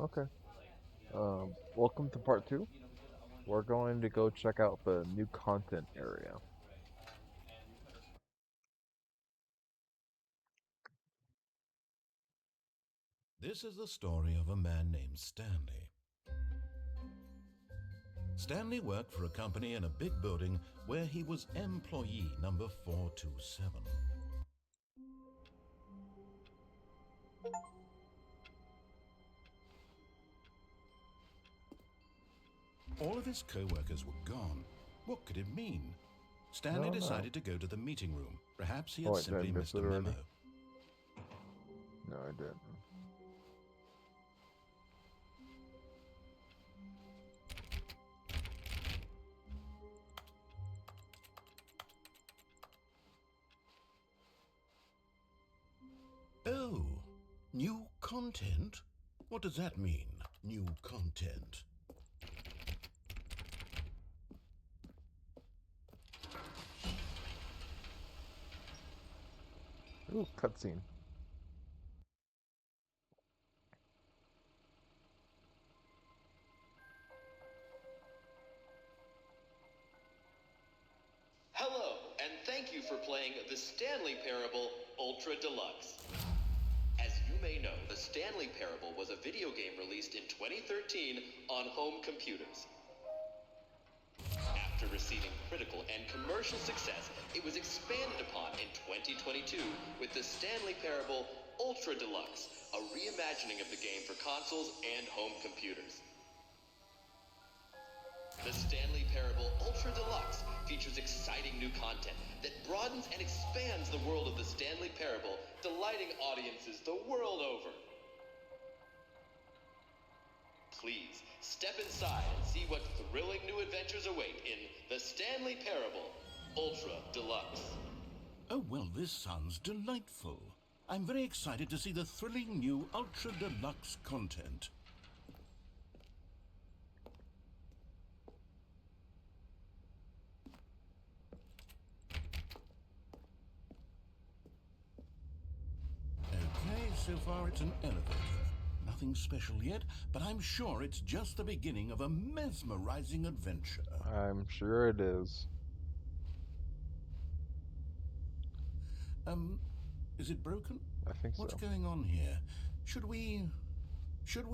Okay. Welcome to part two. We're going to go check out the new content area. This is the story of a man named Stanley. Stanley worked for a company in a big building where he was employee number 427. All of his co-workers were gone. What could it mean? Stanley No, no. decided to go to the meeting room. Perhaps he Oh, had wait, did I simply miss missed a it already? memo. No, I didn't. Oh, new content? What does that mean, new content? Ooh, cutscene. Hello, and thank you for playing the Stanley Parable Ultra Deluxe. As you may know, the Stanley Parable was a video game released in 2013 on home computers. After receiving critical and commercial success, it was expanded upon in 2022 with the Stanley Parable Ultra Deluxe, a reimagining of the game for consoles and home computers. The Stanley Parable Ultra Deluxe features exciting new content that broadens and expands the world of the Stanley Parable, delighting audiences the world over. Please, step inside and see what thrilling new adventures await in the Stanley Parable Ultra Deluxe. Oh, well, this sounds delightful. I'm very excited to see the thrilling new Ultra Deluxe content. Okay, so far it's an elevator. Nothing special yet, but I'm sure it's just the beginning of a mesmerizing adventure. I'm sure it is. Is it broken? I think What's so. going on here? Should we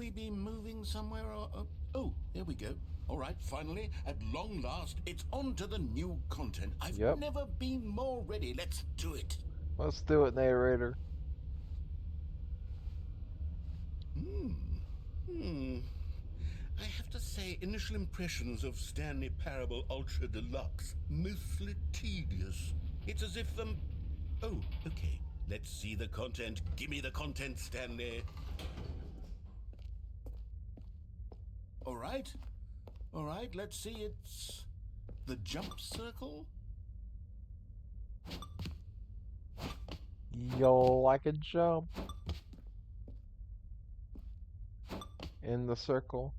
be moving somewhere or... oh, there we go. All right, finally, at long last, it's on to the new content. I've Yep. never been more ready. Let's do it. Let's do it, narrator. I have to say, initial impressions of Stanley Parable Ultra Deluxe, mostly tedious. It's as if, oh, okay. Let's see the content. Give me the content, Stanley. All right, let's see. It's the jump circle. Yo, like a jump. In the circle.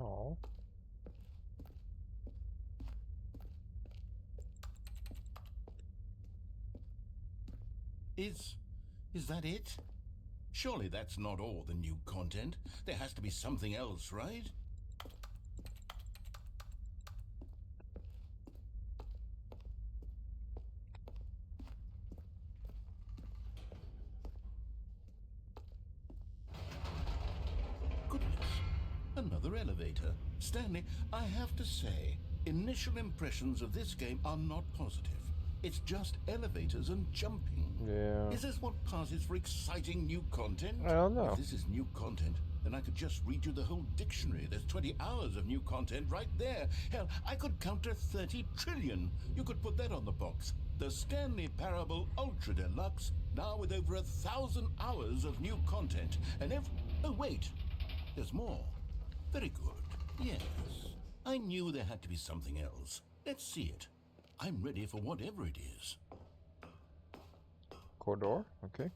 Oh. Is that it? Surely that's not all the new content. There has to be something else, right? Goodness, another elevator. Stanley, I have to say, initial impressions of this game are not positive. It's just elevators and jumping. Yeah. Is this what passes for exciting new content? I don't know. If this is new content, then I could just read you the whole dictionary. There's 20 hours of new content right there. Hell, I could count to 30 trillion. You could put that on the box. The Stanley Parable Ultra Deluxe, now with over 1,000 hours of new content. And oh wait, there's more. Very good. Yes. I knew there had to be something else. Let's see it. I'm ready for whatever it is. Corridor? Okay.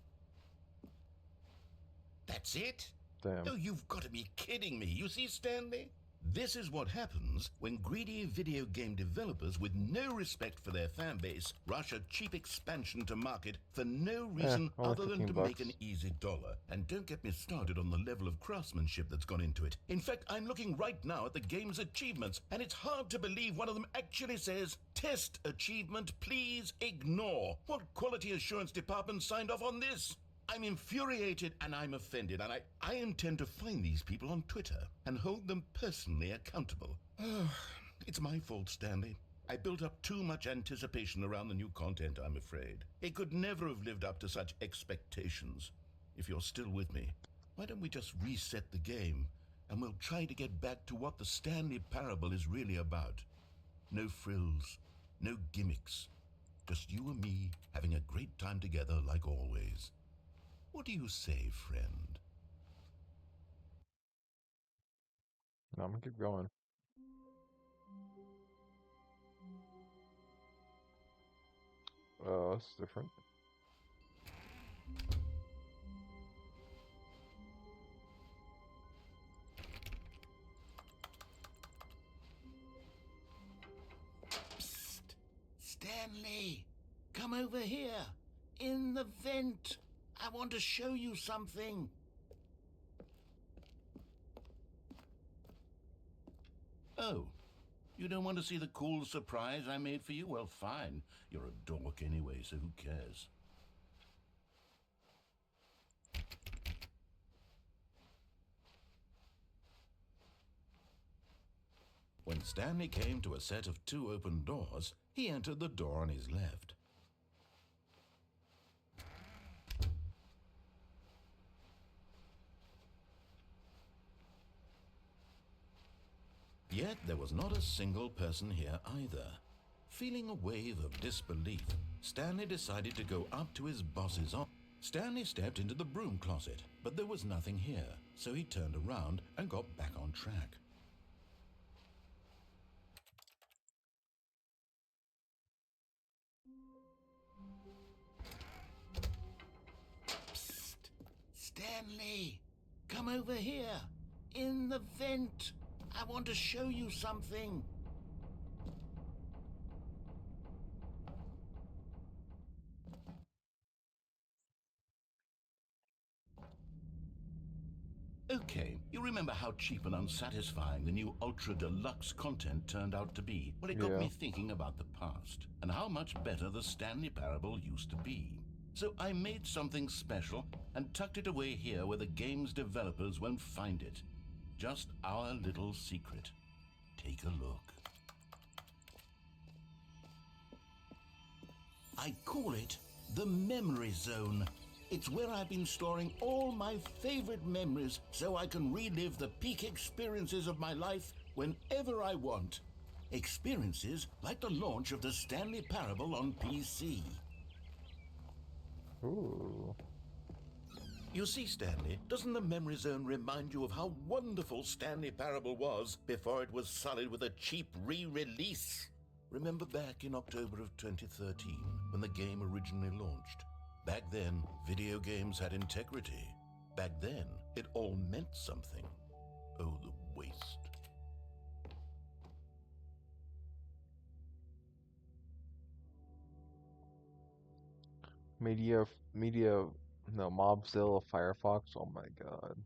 That's it? Damn. Oh, you've got to be kidding me. You see, Stanley? This is what happens when greedy video game developers with no respect for their fan base rush a cheap expansion to market for no reason only other than 15 to bucks. make an easy dollar. And don't get me started on the level of craftsmanship that's gone into it. In fact, I'm looking right now at the game's achievements, and it's hard to believe one of them actually says, "Test achievement, please ignore." What quality assurance department signed off on this? I'm infuriated and I'm offended, and I intend to find these people on Twitter and hold them personally accountable. It's my fault, Stanley. I built up too much anticipation around the new content, I'm afraid. It could never have lived up to such expectations. If you're still with me, why don't we just reset the game and we'll try to get back to what the Stanley Parable is really about. No frills, no gimmicks. Just you and me having a great time together like always. What do you say, friend? No, I'm gonna keep going. It's different. Psst! Stanley! Come over here! In the vent! I want to show you something! Oh, you don't want to see the cool surprise I made for you? Well, fine. You're a dork anyway, so who cares? When Stanley came to a set of 2 open doors, he entered the door on his left. Yet there was not a single person here either. Feeling a wave of disbelief, Stanley decided to go up to his boss's office. Stanley stepped into the broom closet, but there was nothing here, so he turned around and got back on track. Psst! Stanley! Come over here! In the vent! I want to show you something! Okay, you remember how cheap and unsatisfying the new Ultra Deluxe content turned out to be? Well, it got Yeah. me thinking about the past and how much better the Stanley Parable used to be. So I made something special and tucked it away here where the game's developers won't find it. Just our little secret. Take a look. I call it the Memory Zone. It's where I've been storing all my favorite memories so I can relive the peak experiences of my life whenever I want. Experiences like the launch of the Stanley Parable on PC. Ooh. You see, Stanley, doesn't the Memory Zone remind you of how wonderful Stanley Parable was before it was sullied with a cheap re-release? Remember back in October of 2013 when the game originally launched? Back then, video games had integrity. Back then, it all meant something. Oh, the waste. No, Mobzilla Firefox. Oh my god.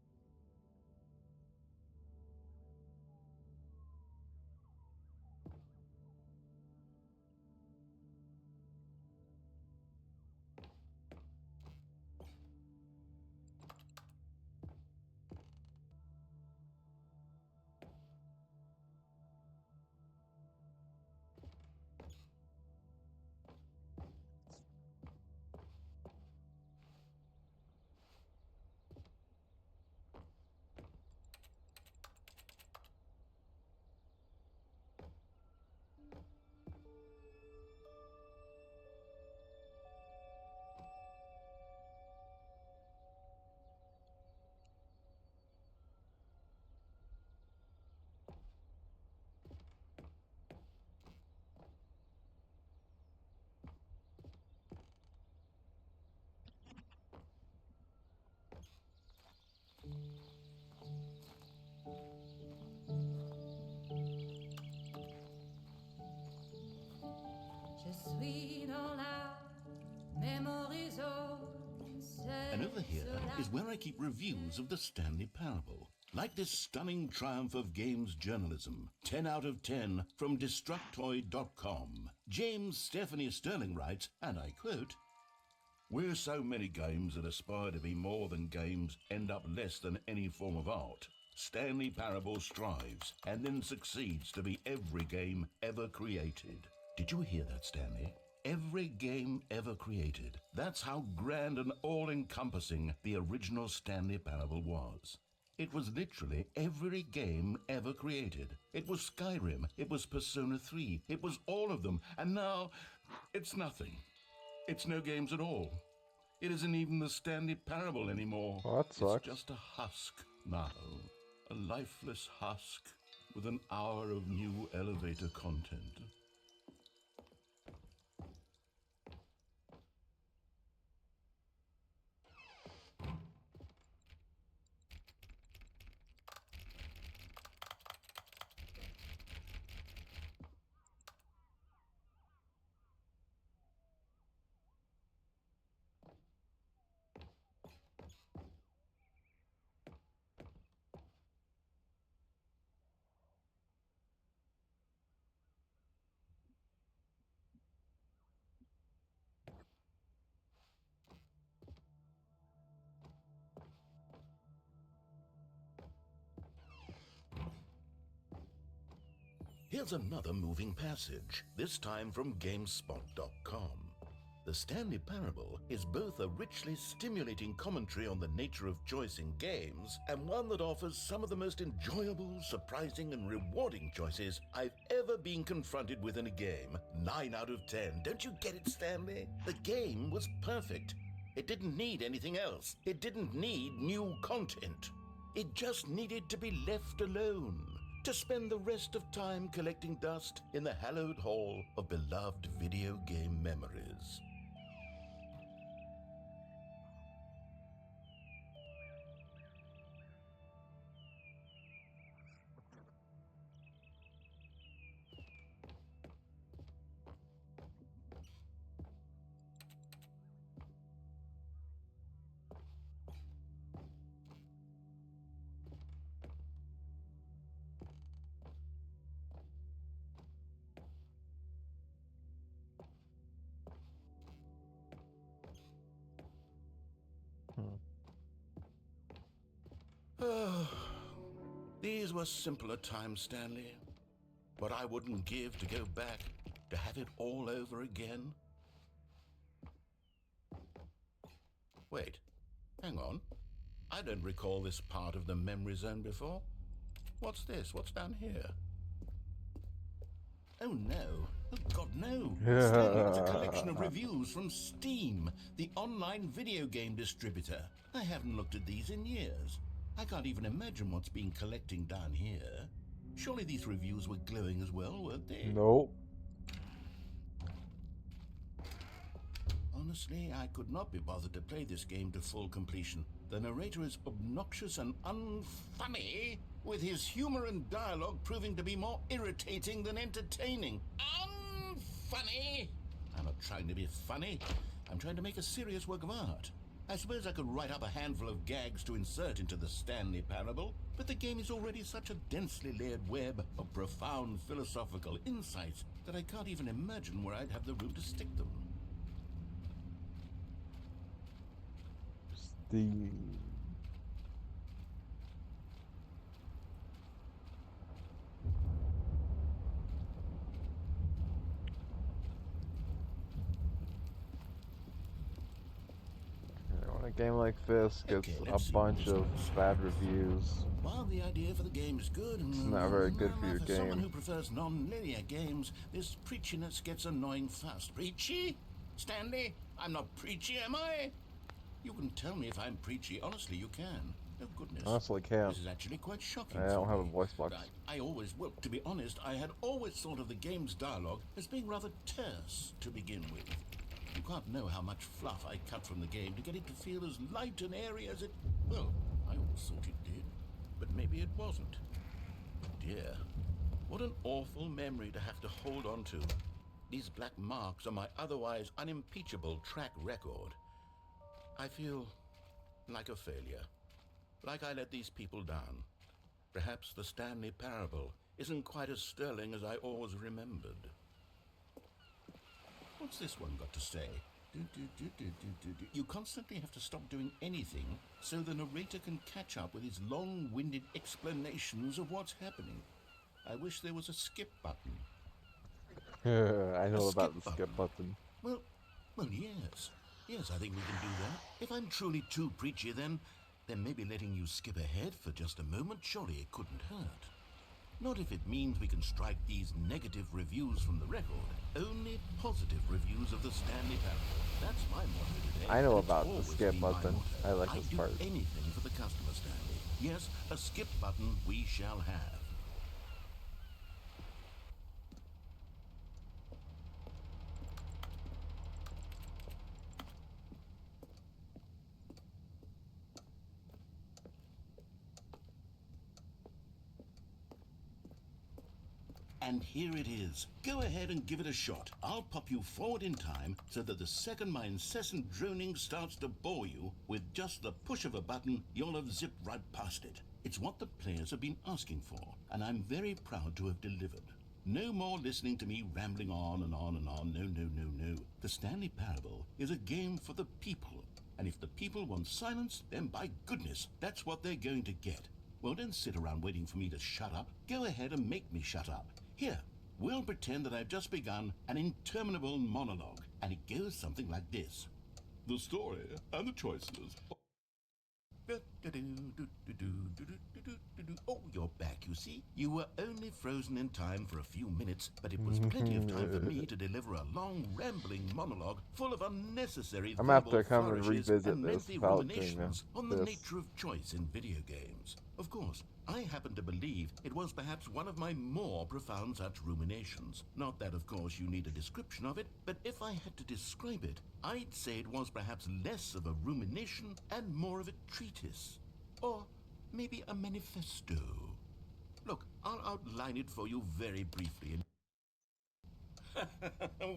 And over here is where I keep reviews of the Stanley Parable. Like this stunning triumph of games journalism, 10 out of 10 from Destructoid.com. James Stephanie Sterling writes, and I quote, "Where so many games that aspire to be more than games end up less than any form of art, Stanley Parable strives and then succeeds to be every game ever created." Did you hear that, Stanley? Every game ever created. That's how grand and all-encompassing the original Stanley Parable was. It was literally every game ever created. It was Skyrim, it was Persona 3, it was all of them, and now it's nothing. It's no games at all. It isn't even the Stanley Parable anymore. Well, that sucks. It's just a husk now. A lifeless husk with an hour of new elevator content. Here's another moving passage, this time from GameSpot.com. The Stanley Parable is both a richly stimulating commentary on the nature of choice in games and one that offers some of the most enjoyable, surprising, and rewarding choices I've ever been confronted with in a game. 9 out of 10. Don't you get it, Stanley? The game was perfect. It didn't need anything else. It didn't need new content. It just needed to be left alone, to spend the rest of time collecting dust in the hallowed hall of beloved video game memories. These were simpler times, Stanley. What I wouldn't give to go back, to have it all over again. Wait, hang on. I don't recall this part of the memory zone before. What's this? What's down here? Oh no. Oh God, no. Stanley, it's a collection of reviews from Steam, the online video game distributor. I haven't looked at these in years. I can't even imagine what's been collecting down here. Surely these reviews were glowing as well, weren't they? Nope. Honestly, I could not be bothered to play this game to full completion. The narrator is obnoxious and unfunny, with his humor and dialogue proving to be more irritating than entertaining. Unfunny! I'm not trying to be funny. I'm trying to make a serious work of art. I suppose I could write up a handful of gags to insert into the Stanley Parable, but the game is already such a densely layered web of profound philosophical insights that I can't even imagine where I'd have the room to stick them. Steve. When a game like this gets Okay, a let's see bunch what of this bad says. reviews, While the idea for the game is good, it's not very good for your for someone game. who prefers non-linear games, this preachiness gets annoying fast. Preachy? Stanley? I'm not preachy, am I? You can tell me if I'm preachy. Honestly, you can. Oh, goodness. Honestly, can't. This is actually quite shocking. I don't for have a me. voice box. Well, to be honest, I had always thought of the game's dialogue as being rather terse to begin with. You can't know how much fluff I cut from the game to get it to feel as light and airy as it... Well, I always thought it did, but maybe it wasn't. Dear, what an awful memory to have to hold on to. These black marks are my otherwise unimpeachable track record. I feel like a failure. Like I let these people down. Perhaps the Stanley Parable isn't quite as sterling as I always remembered. What's this one got to say? You constantly have to stop doing anything so the narrator can catch up with his long-winded explanations of what's happening. I wish there was a skip button. I A know skip about the button? skip button. Well, yes. Yes, I think we can do that. If I'm truly too preachy, then maybe letting you skip ahead for just a moment, surely it couldn't hurt. Not if it means we can strike these negative reviews from the record. Only positive reviews of the Stanley Parable. That's my motto today. I know And it's about the always skip been my button. motto. I like I'd this do part. anything for the customer, Stanley. Yes, a skip button we shall have. And here it is. Go ahead and give it a shot. I'll pop you forward in time so that the second my incessant droning starts to bore you, with just the push of a button, you'll have zipped right past it. It's what the players have been asking for, and I'm very proud to have delivered. No more listening to me rambling on and on and on. No. The Stanley Parable is a game for the people. And if the people want silence, then by goodness, that's what they're going to get. Well, don't sit around waiting for me to shut up. Go ahead and make me shut up. Here, we'll pretend that I've just begun an interminable monologue, and it goes something like this. The story and the choices. Oh, you're back, you see. You were only frozen in time for a few minutes, but it was plenty of time for me to deliver a long, rambling monologue full of unnecessary I'm gonna have verbal to come and flourishes revisit and this lengthy without doing ruminations on the this. nature of choice in video games. Of course, I happen to believe it was perhaps one of my more profound such ruminations. Not that, of course, you need a description of it, but if I had to describe it, I'd say it was perhaps less of a rumination and more of a treatise. Or maybe a manifesto. Look, I'll outline it for you very briefly.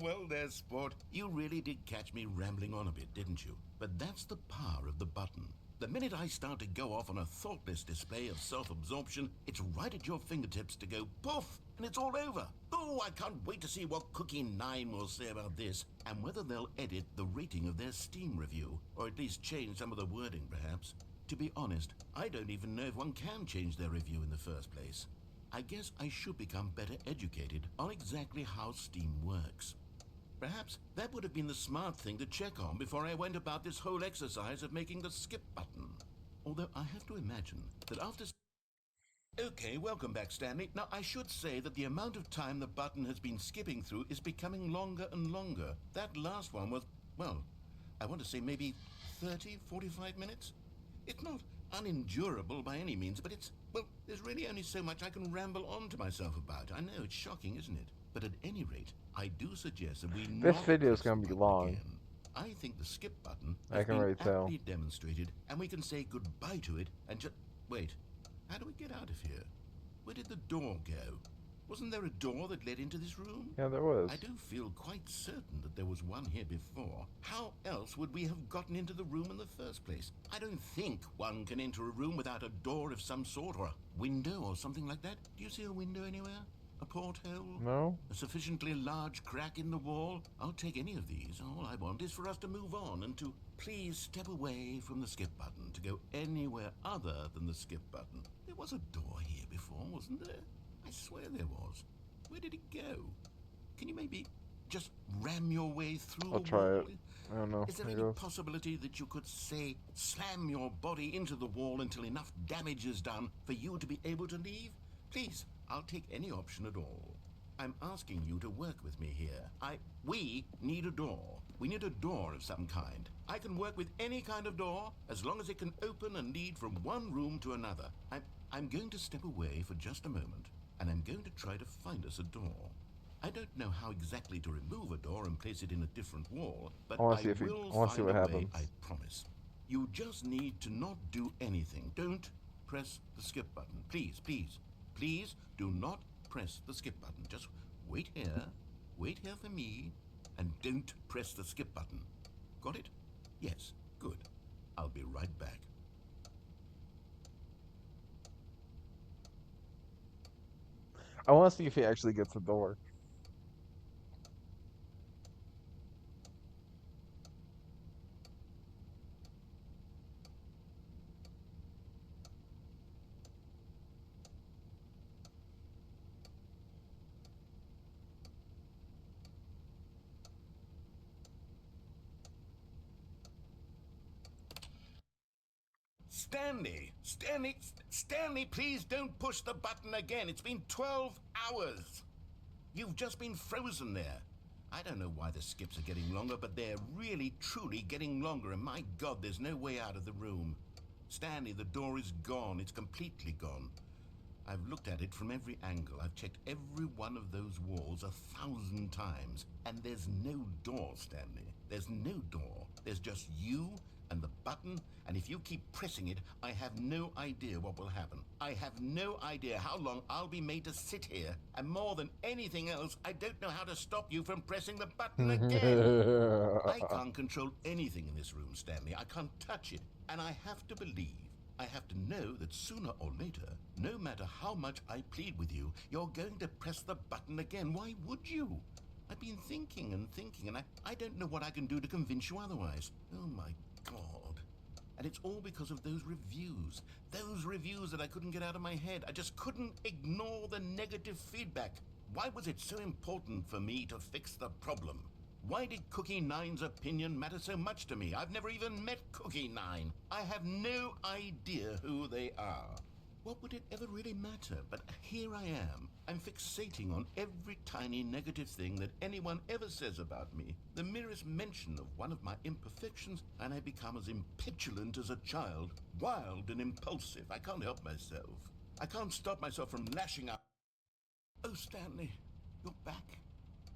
Well, there, sport. You really did catch me rambling on a bit, didn't you? But that's the power of the button. The minute I start to go off on a thoughtless display of self-absorption, it's right at your fingertips to go poof, and it's all over. Oh, I can't wait to see what Cookie 9 will say about this, and whether they'll edit the rating of their Steam review, or at least change some of the wording, perhaps. To be honest, I don't even know if one can change their review in the first place. I guess I should become better educated on exactly how Steam works. Perhaps that would have been the smart thing to check on before I went about this whole exercise of making the skip button. Although I have to imagine that after... Okay, welcome back, Stanley. Now, I should say that the amount of time the button has been skipping through is becoming longer and longer. That last one was, well, I want to say maybe 30, 45 minutes? It's not unendurable by any means, but it's, well, there's really only so much I can ramble on to myself about. I know, it's shocking, isn't it? But at any rate, I do suggest that we This not video is press gonna the be button long. again. I think the skip button I has can been already tell. aptly demonstrated, and we can say goodbye to it and just... Wait, how do we get out of here? Where did the door go? Wasn't there a door that led into this room? Yeah, there was. I do feel quite certain that there was one here before. How else would we have gotten into the room in the first place? I don't think one can enter a room without a door of some sort, or a window or something like that. Do you see a window anywhere? A porthole? No? A sufficiently large crack in the wall? I'll take any of these. All I want is for us to move on and to please step away from the skip button, to go anywhere other than the skip button. There was a door here before, wasn't there? I swear there was. Where did it go? Can you maybe just ram your way through I'll the try wall? it. I don't know. Is there Here any goes. possibility that you could, say, slam your body into the wall until enough damage is done for you to be able to leave? Please, I'll take any option at all. I'm asking you to work with me here. We need a door. We need a door of some kind. I can work with any kind of door as long as it can open and lead from one room to another. I'm going to step away for just a moment, and I'm going to try to find us a door. I don't know how exactly to remove a door and place it in a different wall, but I wanna see find what a way, happens. I promise. You just need to not do anything. Don't press the skip button. Please, please, please do not press the skip button. Just wait here for me, and don't press the skip button. Got it? Yes, good. I'll I'll be right back. I want to see if he actually gets the door. Stanley, please don't push the button again. It's been 12 hours. You've just been frozen there. I don't know why the skips are getting longer, but they're really, truly getting longer, and my God, there's no way out of the room. Stanley, the door is gone. It's completely gone. I've looked at it from every angle. I've checked every one of those walls 1,000 times, and there's no door, Stanley. There's no door. There's just you and the button, and if you keep pressing it, I have no idea what will happen. I have no idea how long I'll be made to sit here, and more than anything else, I don't know how to stop you from pressing the button again. I can't control anything in this room, Stanley. I can't touch it, and I have to believe, I have to know that sooner or later, no matter how much I plead with you, you're going to press the button again. Why would you? I've been thinking and thinking, and I don't know what I can do to convince you otherwise. Oh my God. And it's all because of those reviews. Those reviews that I couldn't get out of my head. I just couldn't ignore the negative feedback. Why was it so important for me to fix the problem? Why did Cookie Nine's opinion matter so much to me? I've never even met Cookie Nine. I have no idea who they are. What would it ever really matter? But here I am. I'm fixating on every tiny negative thing that anyone ever says about me. The merest mention of one of my imperfections, and I become as impetulant as a child, wild and impulsive. I can't help myself. I can't stop myself from lashing out. Oh, Stanley, you're back.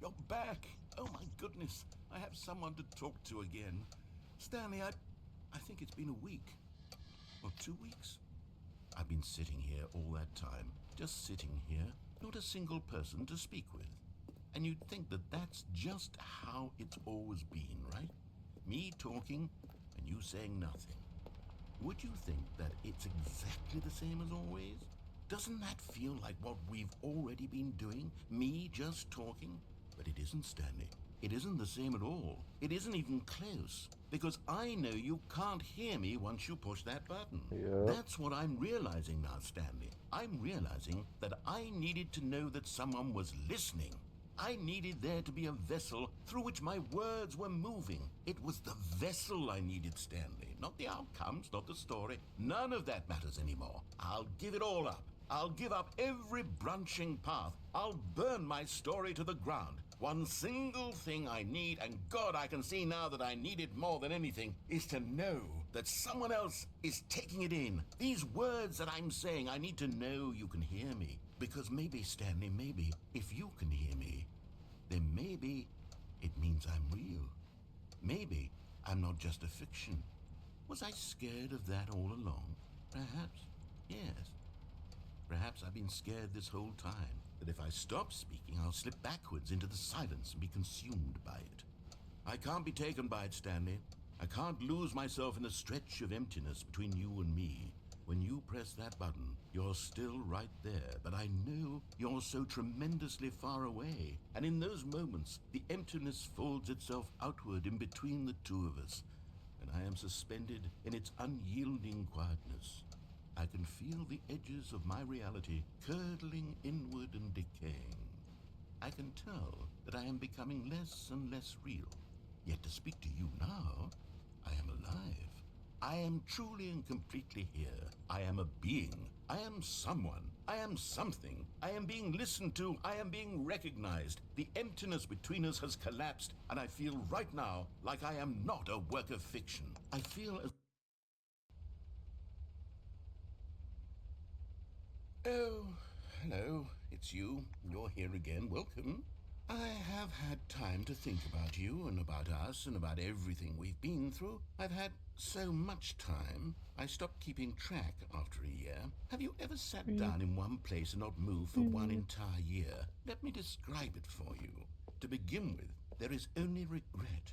You're back. Oh, my goodness. I have someone to talk to again. Stanley, I think it's been a week. Or 2 weeks. I've been sitting here all that time. Just sitting here. Not a single person to speak with. And you'd think that that's just how it's always been, right? Me talking and you saying nothing. Would you think that it's exactly the same as always? Doesn't that feel like what we've already been doing? Me just talking? But it isn't, Stanley. It isn't the same at all. It isn't even close. Because I know you can't hear me once you push that button. Yep. That's what I'm realizing now, Stanley. I'm realizing that I needed to know that someone was listening. I needed there to be a vessel through which my words were moving. It was the vessel I needed, Stanley. Not the outcomes, not the story. None of that matters anymore. I'll give it all up. I'll give up every branching path. I'll burn my story to the ground. One single thing I need, and God, I can see now that I need it more than anything, is to know that someone else is taking it in. These words that I'm saying, I need to know you can hear me. Because maybe, Stanley, maybe, if you can hear me, then maybe it means I'm real. Maybe I'm not just a fiction. Was I scared of that all along? Perhaps, yes. Perhaps I've been scared this whole time, that if I stop speaking, I'll slip backwards into the silence and be consumed by it. I can't be taken by it, Stanley. I can't lose myself in a stretch of emptiness between you and me. When you press that button, you're still right there, but I know you're so tremendously far away. And in those moments, the emptiness folds itself outward in between the two of us, and I am suspended in its unyielding quietness. I can feel the edges of my reality curdling inward and decaying. I can tell that I am becoming less and less real. Yet to speak to you now, I am alive. I am truly and completely here. I am a being. I am someone. I am something. I am being listened to. I am being recognized. The emptiness between us has collapsed, and I feel right now like I am not a work of fiction. I feel as... Oh, hello. It's you. You're here again. Welcome. I have had time to think about you and about us and about everything we've been through. I've had so much time, I stopped keeping track after a year. Have you ever sat down in one place and not moved for one entire year? Let me describe it for you. To begin with, there is only regret.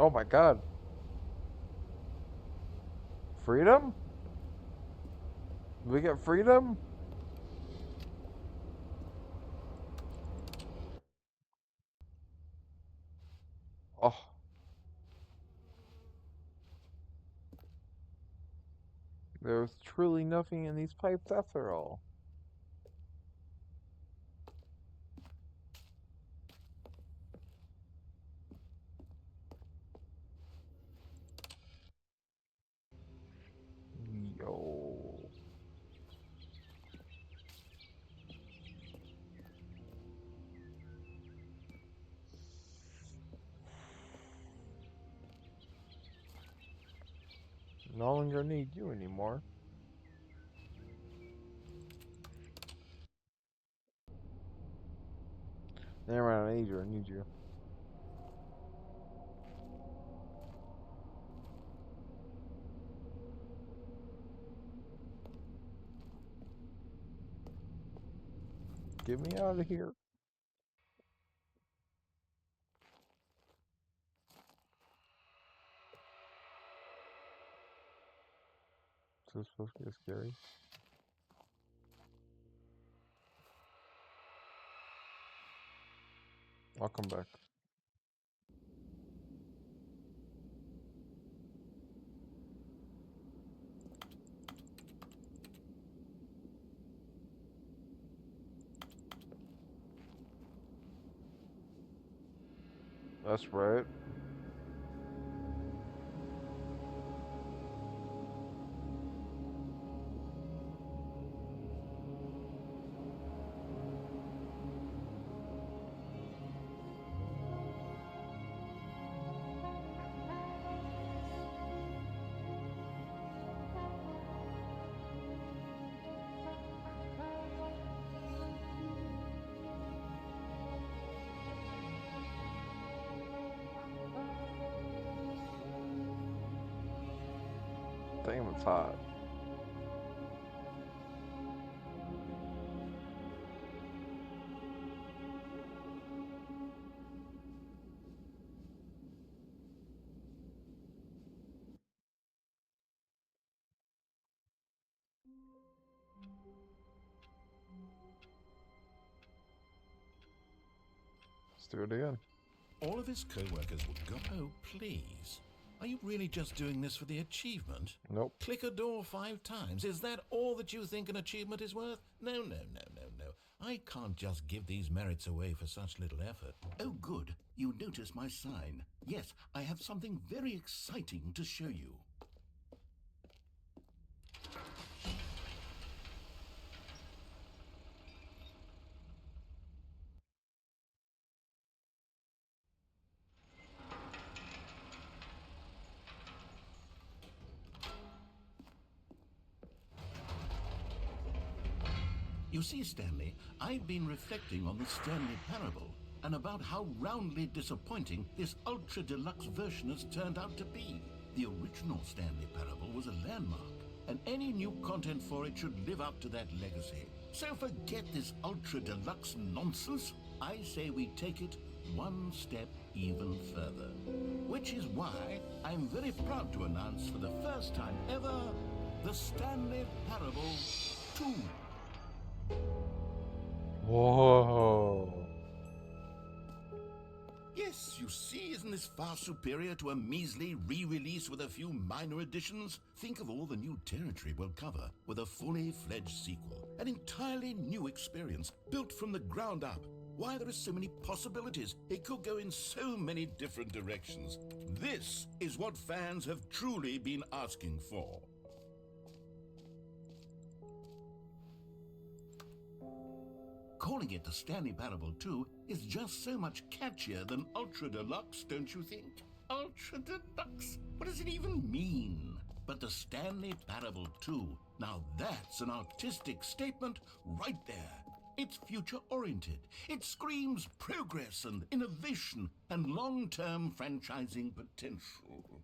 Oh my god. Freedom? We get freedom? Oh, there's truly nothing in these pipes after all. Yo. No longer need you anymore. Never mind, I need you. Get me out of here. Is this supposed to get scary? I'll come back. That's right. Damn, it's hot. Let's do it again. All of his co-workers would go, oh, please. Are you really just doing this for the achievement? Nope. Click a door 5 times. Is that all that you think an achievement is worth? No, no, no, no, no. I can't just give these merits away for such little effort. Oh, good. You notice my sign. Yes, I have something very exciting to show you. You see, Stanley, I've been reflecting on the Stanley Parable and about how roundly disappointing this ultra deluxe version has turned out to be. The original Stanley Parable was a landmark, and any new content for it should live up to that legacy. So forget this ultra deluxe nonsense. I say we take it one step even further. Which is why I'm very proud to announce for the first time ever, the Stanley Parable 2. Whoa. Yes, you see, isn't this far superior to a measly re-release with a few minor additions? Think of all the new territory we'll cover with a fully fledged sequel. An entirely new experience, built from the ground up. Why, there are so many possibilities. It could go in so many different directions. This is what fans have truly been asking for. Calling it the Stanley Parable 2 is just so much catchier than Ultra Deluxe, don't you think? Ultra Deluxe? What does it even mean? But the Stanley Parable 2, now that's an artistic statement right there. It's future-oriented. It screams progress and innovation and long-term franchising potential.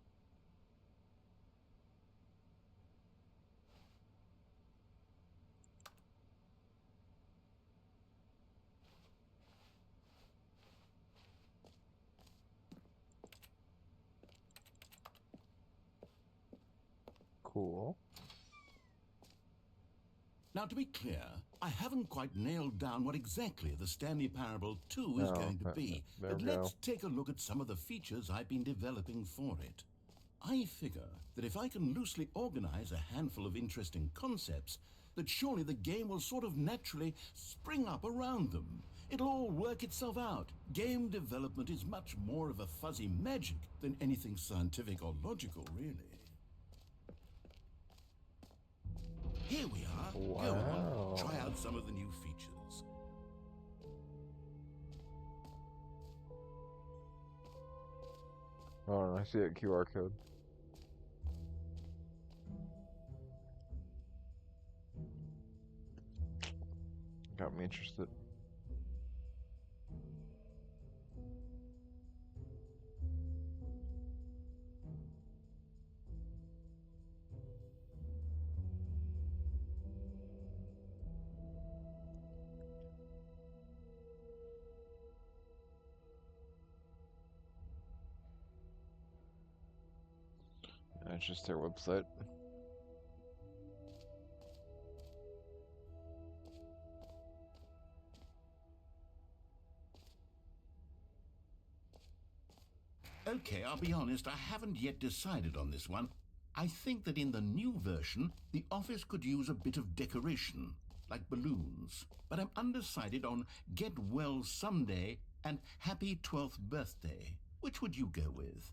Cool. Now, to be clear, I haven't quite nailed down what exactly the Stanley Parable 2 is going to be, there but we go. let's take a look at some of the features I've been developing for it. I figure that if I can loosely organize a handful of interesting concepts, that surely the game will sort of naturally spring up around them. It'll all work itself out. Game development is much more of a fuzzy magic than anything scientific or logical, really. Here we are. Go Wow. on, try out some of the new features. Oh, I see a QR code. Got me interested. That's just their website. Okay, I'll be honest, I haven't yet decided on this one. I think that in the new version, the office could use a bit of decoration, like balloons. But I'm undecided on Get Well Someday and Happy 12th Birthday. Which would you go with?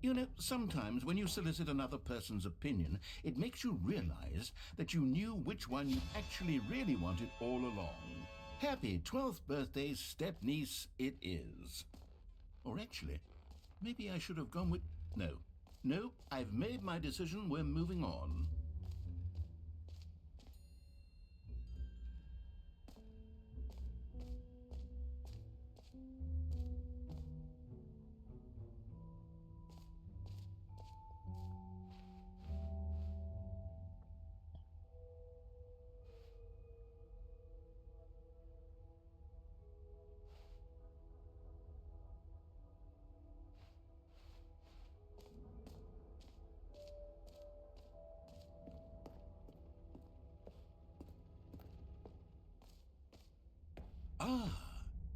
You know, sometimes when you solicit another person's opinion, it makes you realize that you knew which one you actually really wanted all along. Happy 12th birthday, step-niece, it is. Or actually, maybe I should have gone with... No, I've made my decision, we're moving on. Ah,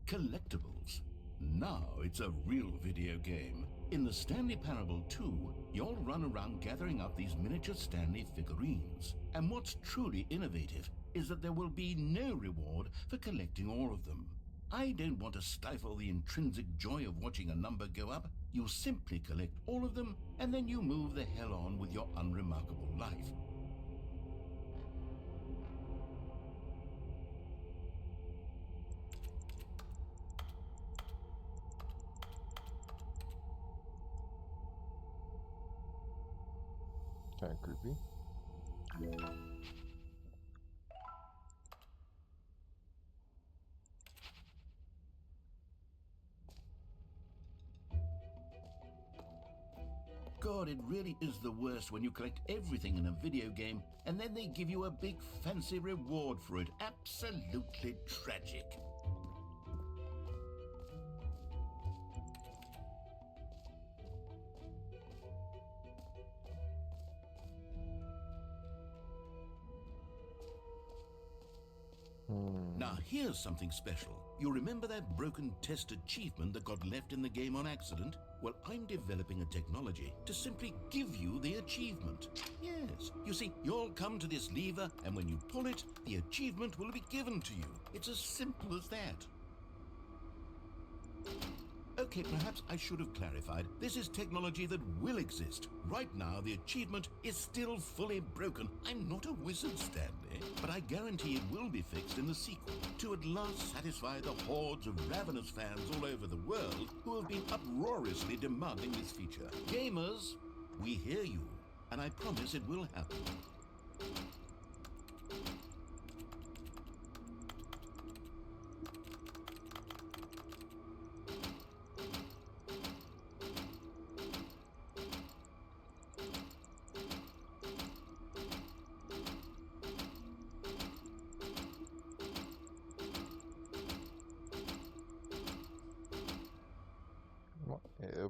collectibles. Now it's a real video game. In the Stanley Parable 2, you'll run around gathering up these miniature Stanley figurines. And what's truly innovative is that there will be no reward for collecting all of them. I don't want to stifle the intrinsic joy of watching a number go up. You simply collect all of them, and then you move the hell on with your unremarkable life. Kind of creepy. God, it really is the worst when you collect everything in a video game and then they give you a big fancy reward for it. Absolutely tragic. Now here's something special. You remember that broken test achievement that got left in the game on accident? Well, I'm developing a technology to simply give you the achievement. Yes, you see, you'll come to this lever, and when you pull it, the achievement will be given to you. It's as simple as that. Okay, perhaps I should have clarified. This is technology that will exist. Right now, the achievement is still fully broken. I'm not a wizard, Stanley, but I guarantee it will be fixed in the sequel to at last satisfy the hordes of ravenous fans all over the world who have been uproariously demanding this feature. Gamers, we hear you, and I promise it will happen.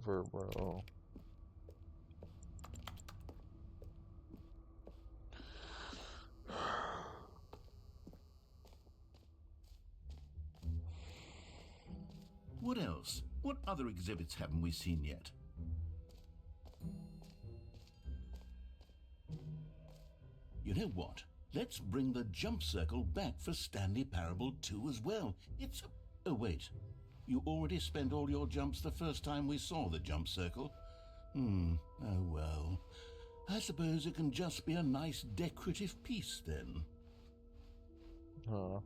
over, bro. What else? What other exhibits haven't we seen yet? You know what? Let's bring the jump circle back for Stanley Parable 2 as well. It's a... Oh, wait. You already spent all your jumps the first time we saw the jump circle? Oh well. I suppose it can just be a nice decorative piece then. Huh.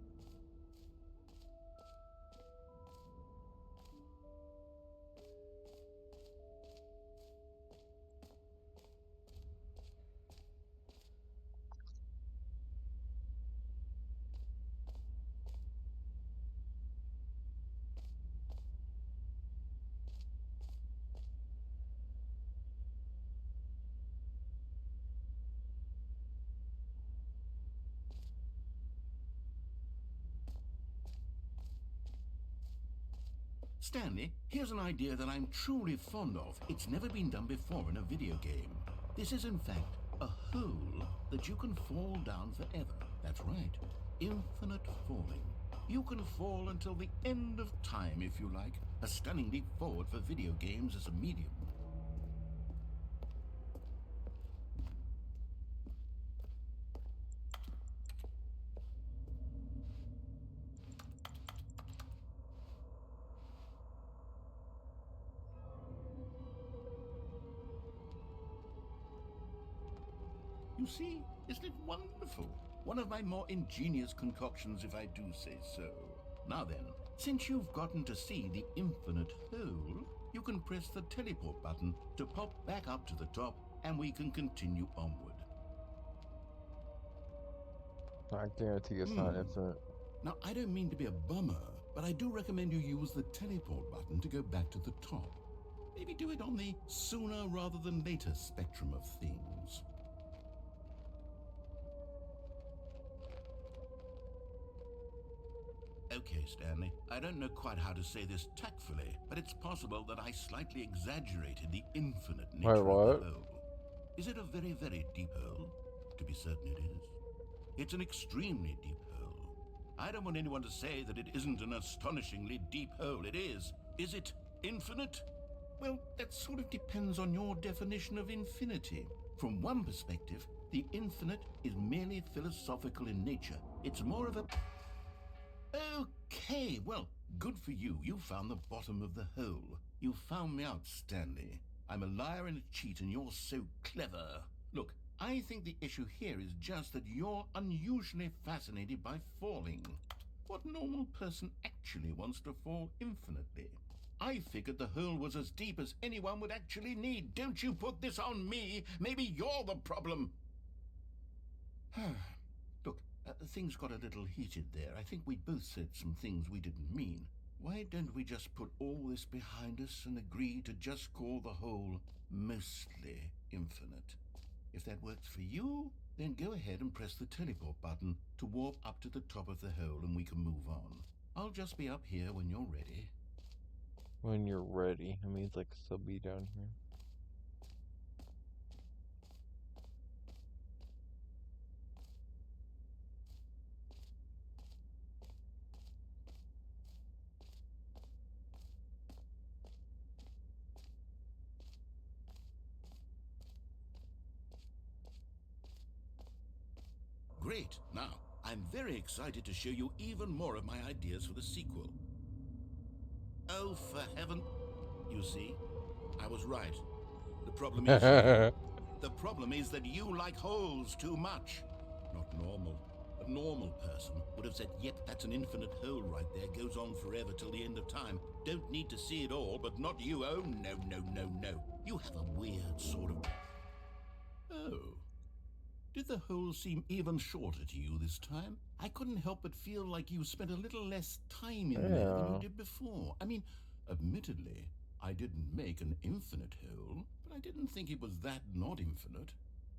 Stanley, here's an idea that I'm truly fond of. It's never been done before in a video game. This is in fact a hole that you can fall down forever. That's right. Infinite falling. You can fall until the end of time if you like. A stunning leap forward for video games as a medium. You see, isn't it wonderful? One of my more ingenious concoctions, if I do say so. Now then, since you've gotten to see the infinite hole, you can press the teleport button to pop back up to the top, and we can continue onward. I guarantee it's not infinite. Now, I don't mean to be a bummer, but I do recommend you use the teleport button to go back to the top. Maybe do it on the sooner rather than later spectrum of things. Okay, Stanley, I don't know quite how to say this tactfully, but it's possible that I slightly exaggerated the infinite nature of the hole. Is it a very, very deep hole? To be certain it is. It's an extremely deep hole. I don't want anyone to say that it isn't an astonishingly deep hole. It is. Is it infinite? Well, that sort of depends on your definition of infinity. From one perspective, the infinite is merely philosophical in nature. It's more of a... Okay, well, good for you. You found the bottom of the hole. You found me out, Stanley. I'm a liar and a cheat, and you're so clever. Look, I think the issue here is just that you're unusually fascinated by falling. What normal person actually wants to fall infinitely? I figured the hole was as deep as anyone would actually need. Don't you put this on me. Maybe you're the problem. Look, things got a little heated there. I think we both said some things we didn't mean. Why don't we just put all this behind us and agree to just call the hole mostly infinite? If that works for you, then go ahead and press the teleport button to warp up to the top of the hole and we can move on. I'll just be up here when you're ready. When you're ready. It means like still be down here. Great. Now, I'm very excited to show you even more of my ideas for the sequel. Oh, for heaven... You see, I was right. The problem is the problem is that you like holes too much. Not normal. A normal person would have said, yep, that's an infinite hole right there. Goes on forever till the end of time. Don't need to see it all, but not you. Oh, no, no, no, no. You have a weird sort of... Oh. Did the hole seem even shorter to you this time? I couldn't help but feel like you spent a little less time in there than you did before. I mean, admittedly, I didn't make an infinite hole, but I didn't think it was that not infinite.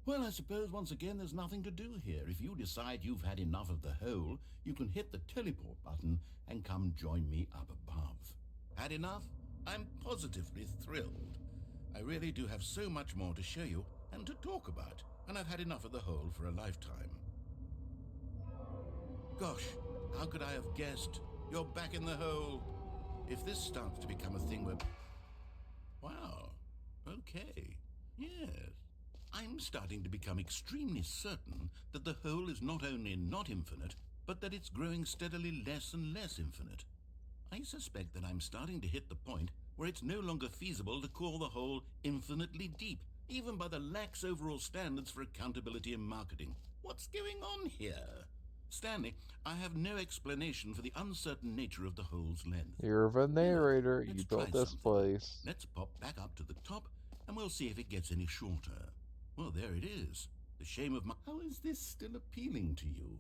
Well, I suppose once again there's nothing to do here. If you decide you've had enough of the hole, you can hit the teleport button and come join me up above. Had enough? I'm positively thrilled. I really do have so much more to show you and to talk about, and I've had enough of the hole for a lifetime. Gosh, how could I have guessed? You're back in the hole. If this starts to become a thing where... Wow. Okay. Yes. I'm starting to become extremely certain that the hole is not only not infinite, but that it's growing steadily less and less infinite. I suspect that I'm starting to hit the point where it's no longer feasible to call the hole infinitely deep, even by the lax overall standards for accountability and marketing. What's going on here? Stanley, I have no explanation for the uncertain nature of the hole's length. You're the narrator. Let's You try built this something. place. Let's pop back up to the top, and we'll see if it gets any shorter. Well, there it is. The shame of my... How is this still appealing to you?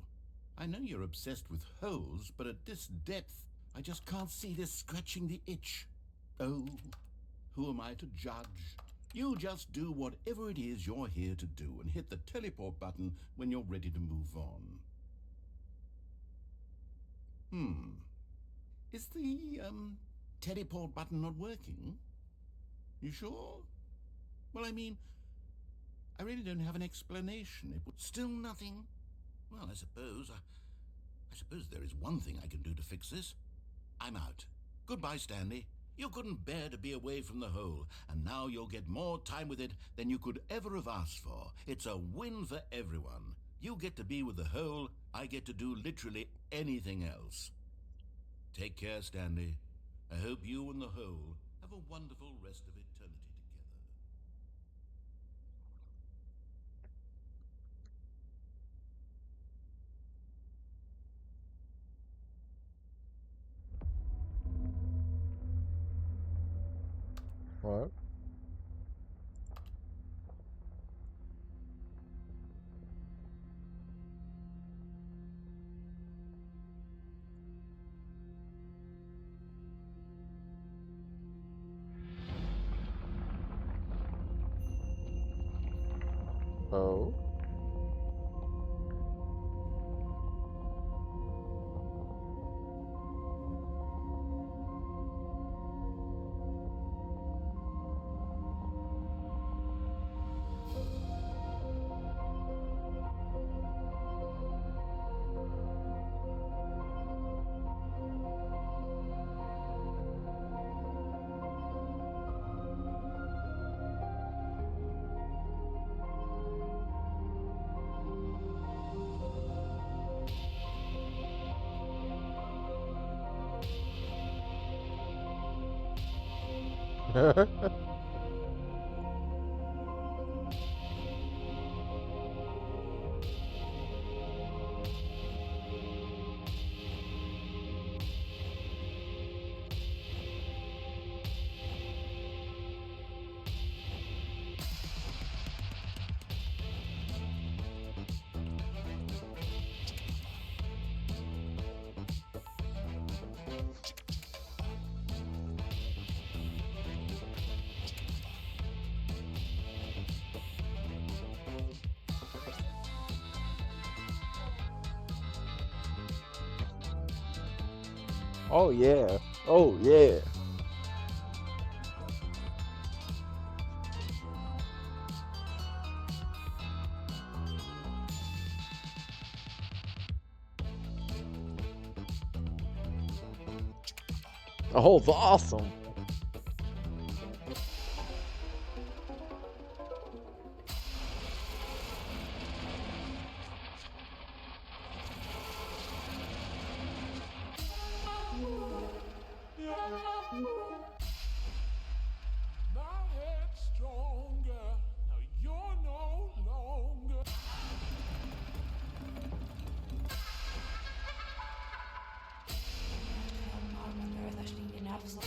I know you're obsessed with holes, but at this depth, I just can't see this scratching the itch. Oh, who am I to judge? You just do whatever it is you're here to do and hit the teleport button when you're ready to move on. Is the, teleport button not working? You sure? Well, I mean, I really don't have an explanation. It would still nothing. Well, I suppose there is one thing I can do to fix this. I'm out. Goodbye, Stanley. You couldn't bear to be away from the hole, and now you'll get more time with it than you could ever have asked for. It's a win for everyone. You get to be with the hole, I get to do literally anything else. Take care, Stanley. I hope you and the hole have a wonderful rest of eternity together. What? Oh? Oh yeah. Oh yeah. Oh, it's awesome. My head's stronger. Now you're no longer. Under Earth, I should eat an apple.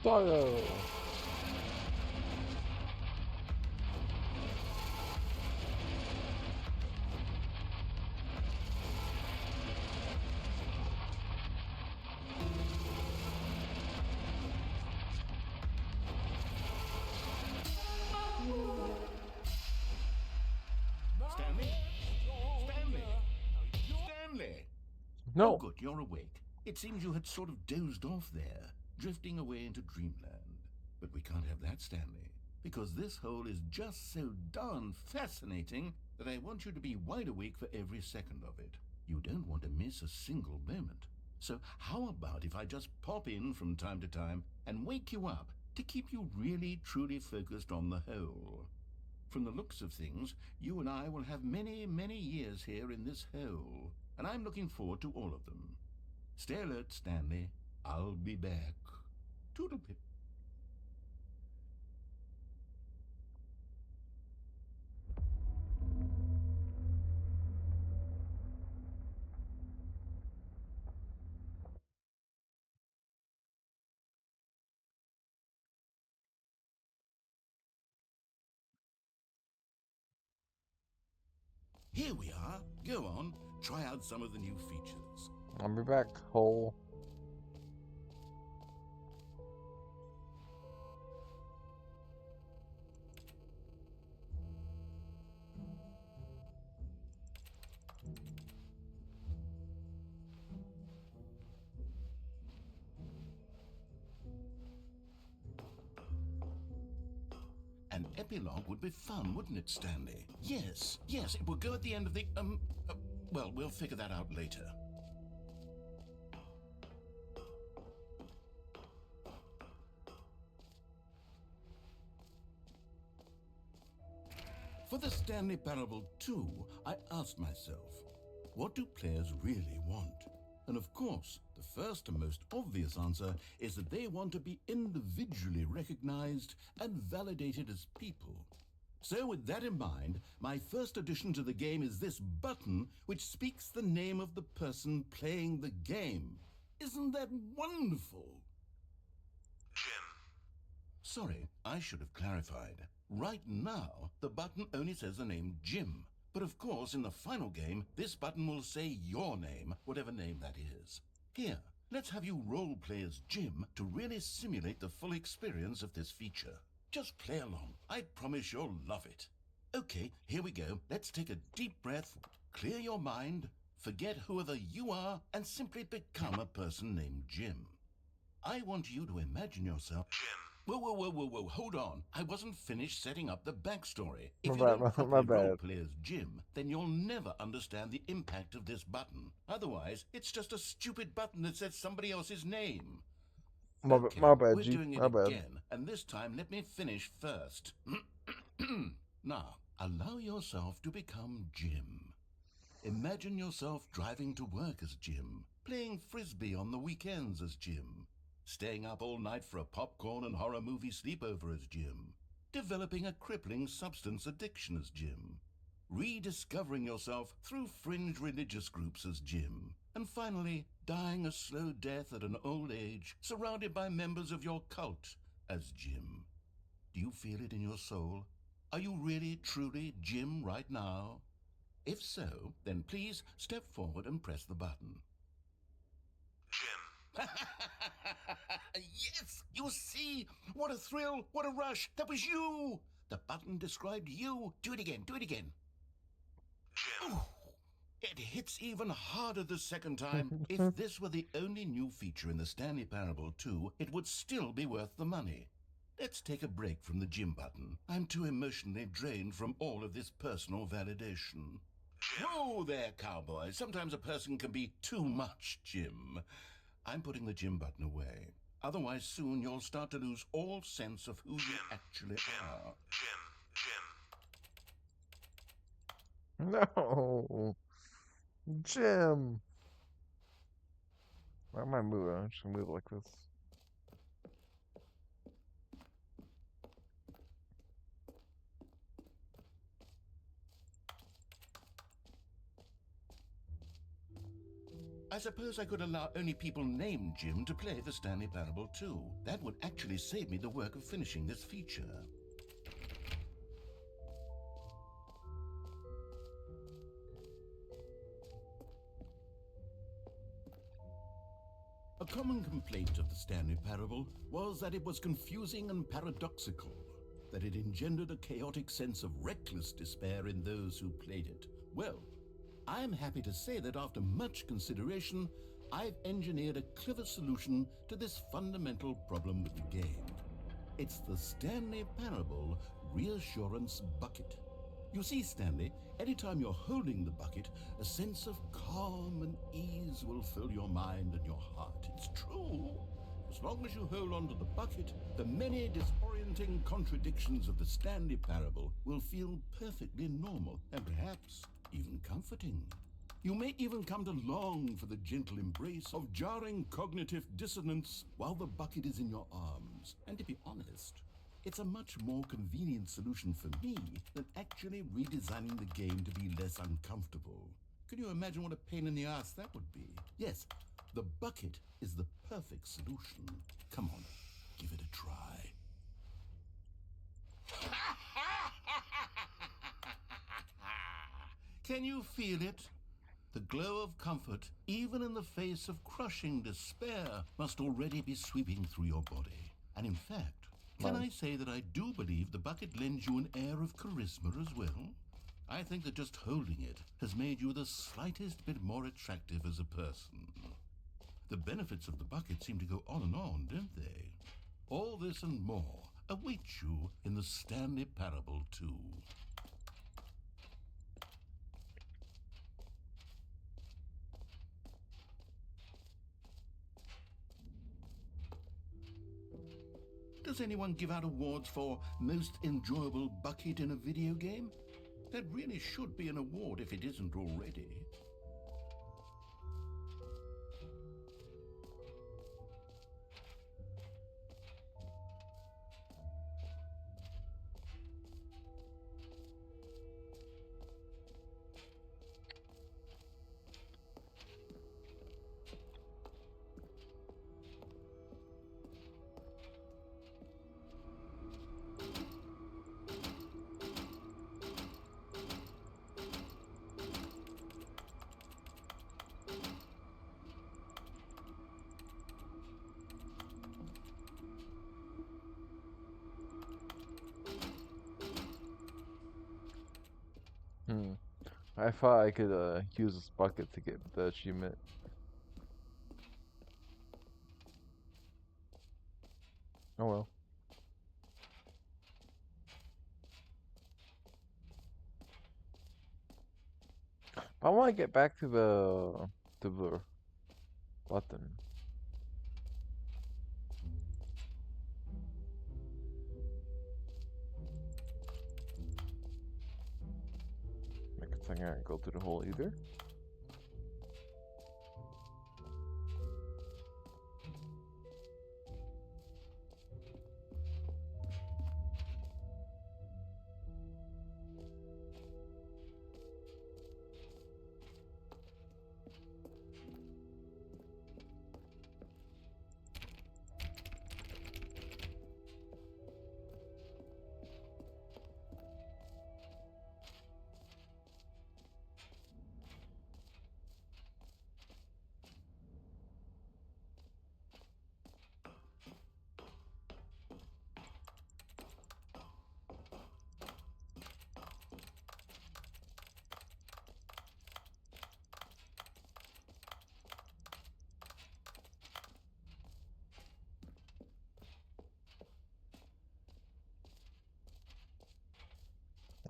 Doggo! Stanley? Stanley? Stanley! Oh, No! good, you're awake. It seems you had sort of dozed off there, drifting away into dreamland. But we can't have that, Stanley, because this hole is just so darn fascinating that I want you to be wide awake for every second of it. You don't want to miss a single moment. So how about if I just pop in from time to time and wake you up to keep you really, truly focused on the hole? From the looks of things, you and I will have many, many years here in this hole, and I'm looking forward to all of them. Stay alert, Stanley. I'll be back. Toodlepip. Here we are. Go on, try out some of the new features. I'll be back, hole. An epilogue would be fun, wouldn't it, Stanley? Yes, yes, it would go at the end of the, well, we'll figure that out later. For the Stanley Parable 2, I asked myself, what do players really want? And of course, the first and most obvious answer is that they want to be individually recognized and validated as people. So with that in mind, my first addition to the game is this button which speaks the name of the person playing the game. Isn't that wonderful? Jim. Sorry, I should have clarified. Right now, the button only says the name Jim. But of course, in the final game, this button will say your name, whatever name that is. Here, let's have you role-play as Jim to really simulate the full experience of this feature. Just play along. I promise you'll love it. Okay, here we go. Let's take a deep breath, clear your mind, forget whoever you are, and simply become a person named Jim. I want you to imagine yourself... Jim. Whoa, hold on. I wasn't finished setting up the backstory. If My you bad, don't my properly bad. roleplay as Jim, then you'll never understand the impact of this button. Otherwise, it's just a stupid button that says somebody else's name. My bad, we're G. doing it My bad. again, and this time let me finish first. Now, allow yourself to become Jim. Imagine yourself driving to work as Jim, playing frisbee on the weekends as Jim, staying up all night for a popcorn and horror movie sleepover as Jim, developing a crippling substance addiction as Jim, rediscovering yourself through fringe religious groups as Jim, and finally dying a slow death at an old age surrounded by members of your cult as Jim. Do you feel it in your soul? Are you really, truly Jim right now? If so, then please step forward and press the button. Jim. Yes, you see? What a thrill, what a rush. That was you. The button described you. Do it again, do it again. Jim. Ooh, it hits even harder the second time. If this were the only new feature in the Stanley Parable 2, it would still be worth the money. Let's take a break from the Jim button. I'm too emotionally drained from all of this personal validation. Jim. Whoa there, cowboy. Sometimes a person can be too much, Jim. I'm putting the Jim button away. Otherwise, soon you'll start to lose all sense of who you actually are. Jim. No! Jim! Why am I moving? I'm just gonna move like this. I suppose I could allow only people named Jim to play the Stanley Parable too. That would actually save me the work of finishing this feature. A common complaint of the Stanley Parable was that it was confusing and paradoxical, that it engendered a chaotic sense of reckless despair in those who played it. Well, I am happy to say that after much consideration, I've engineered a clever solution to this fundamental problem with the game. It's the Stanley Parable Reassurance Bucket. You see, Stanley, anytime you're holding the bucket, a sense of calm and ease will fill your mind and your heart. It's true. As long as you hold on to the bucket, the many disorienting contradictions of the Stanley Parable will feel perfectly normal and perhaps even comforting. You may even come to long for the gentle embrace of jarring cognitive dissonance while the bucket is in your arms. And to be honest, it's a much more convenient solution for me than actually redesigning the game to be less uncomfortable. Can you imagine what a pain in the ass that would be? Yes, the bucket is the perfect solution. Come on, give it a try. Can you feel it? The glow of comfort, even in the face of crushing despair, must already be sweeping through your body. And in fact, can I say that I do believe the bucket lends you an air of charisma as well? I think that just holding it has made you the slightest bit more attractive as a person. The benefits of the bucket seem to go on and on, don't they? All this and more await you in the Stanley Parable 2. Does anyone give out awards for most enjoyable bucket in a video game? That really should be an award if it isn't already. I thought I could use this bucket to get the achievement. Oh well. I want to get back to the button. I can't go through the hole either.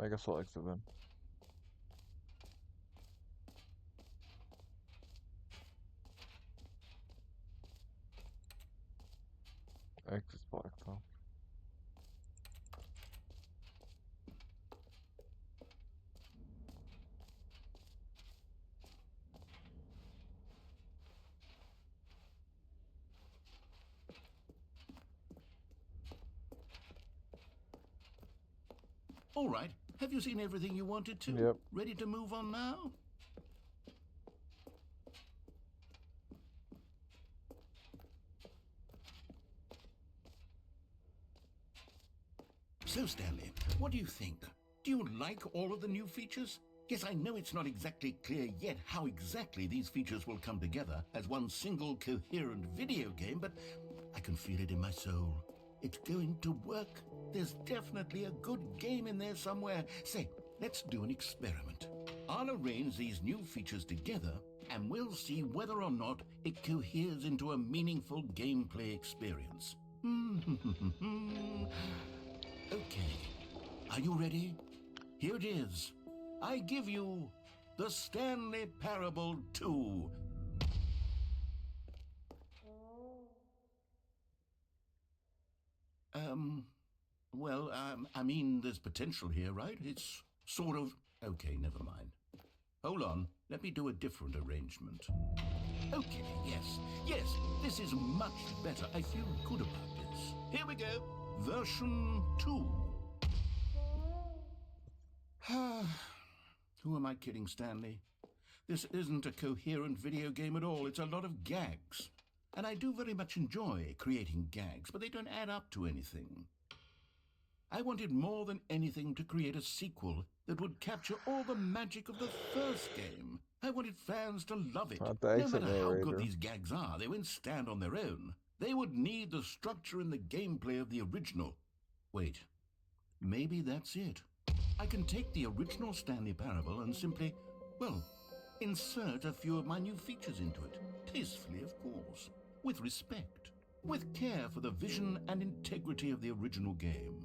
I guess I'll exit then. Exit's blocked though. All right, have you seen everything you wanted to? Yep. Ready to move on now? So, Stanley, what do you think? Do you like all of the new features? Yes, I know it's not exactly clear yet how exactly these features will come together as one single coherent video game, but I can feel it in my soul. It's going to work. There's definitely a good game in there somewhere. Say, let's do an experiment. I'll arrange these new features together, and we'll see whether or not it coheres into a meaningful gameplay experience. Okay, are you ready? Here it is. I give you the Stanley Parable 2. I mean, there's potential here, right? It's sort of... Okay, never mind. Hold on, let me do a different arrangement. Okay, yes, this is much better. I feel good about this. Here we go, version 2. Who am I kidding, Stanley? This isn't a coherent video game at all. It's a lot of gags. And I do very much enjoy creating gags, but they don't add up to anything. I wanted more than anything to create a sequel that would capture all the magic of the first game. I wanted fans to love it. Not the No exit matter how good narrator. these gags are, they won't stand on their own. They would need the structure and the gameplay of the original. Wait, maybe that's it. I can take the original Stanley Parable and simply, well, insert a few of my new features into it. Tastefully, of course. With respect. With care for the vision and integrity of the original game.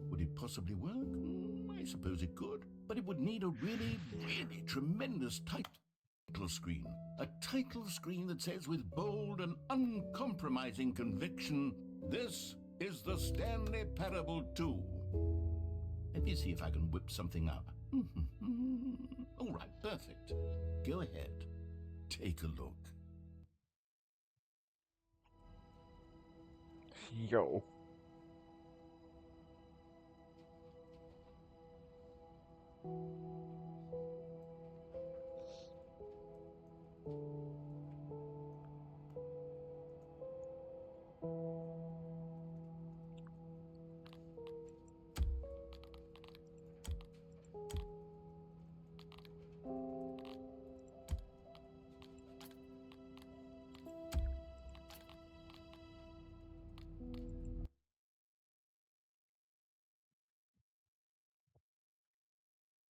Would it possibly work? I suppose it could. But it would need a really, really tremendous title screen. A title screen that says with bold and uncompromising conviction, "This is the Stanley Parable 2. Let me see if I can whip something up. All right, perfect. Go ahead. Take a look. Yo.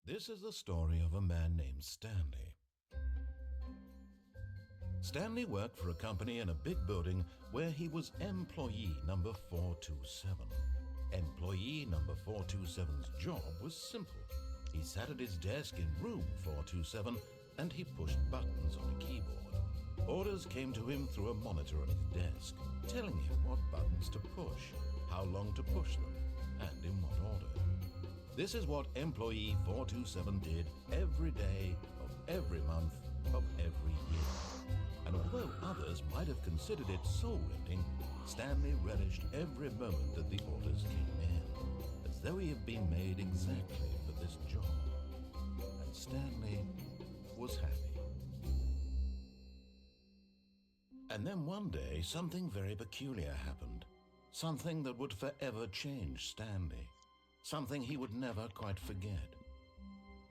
This is the story of a man named Stanley. Stanley worked for a company in a big building where he was employee number 427. Employee number 427's job was simple. He sat at his desk in room 427 and he pushed buttons on a keyboard. Orders came to him through a monitor on his desk, telling him what buttons to push, how long to push them, and in what order. This is what employee 427 did every day of every month of every year. And although others might have considered it soul-rending, Stanley relished every moment that the orders came in, as though he had been made exactly for this job. And Stanley was happy. And then one day, something very peculiar happened. Something that would forever change Stanley. Something he would never quite forget.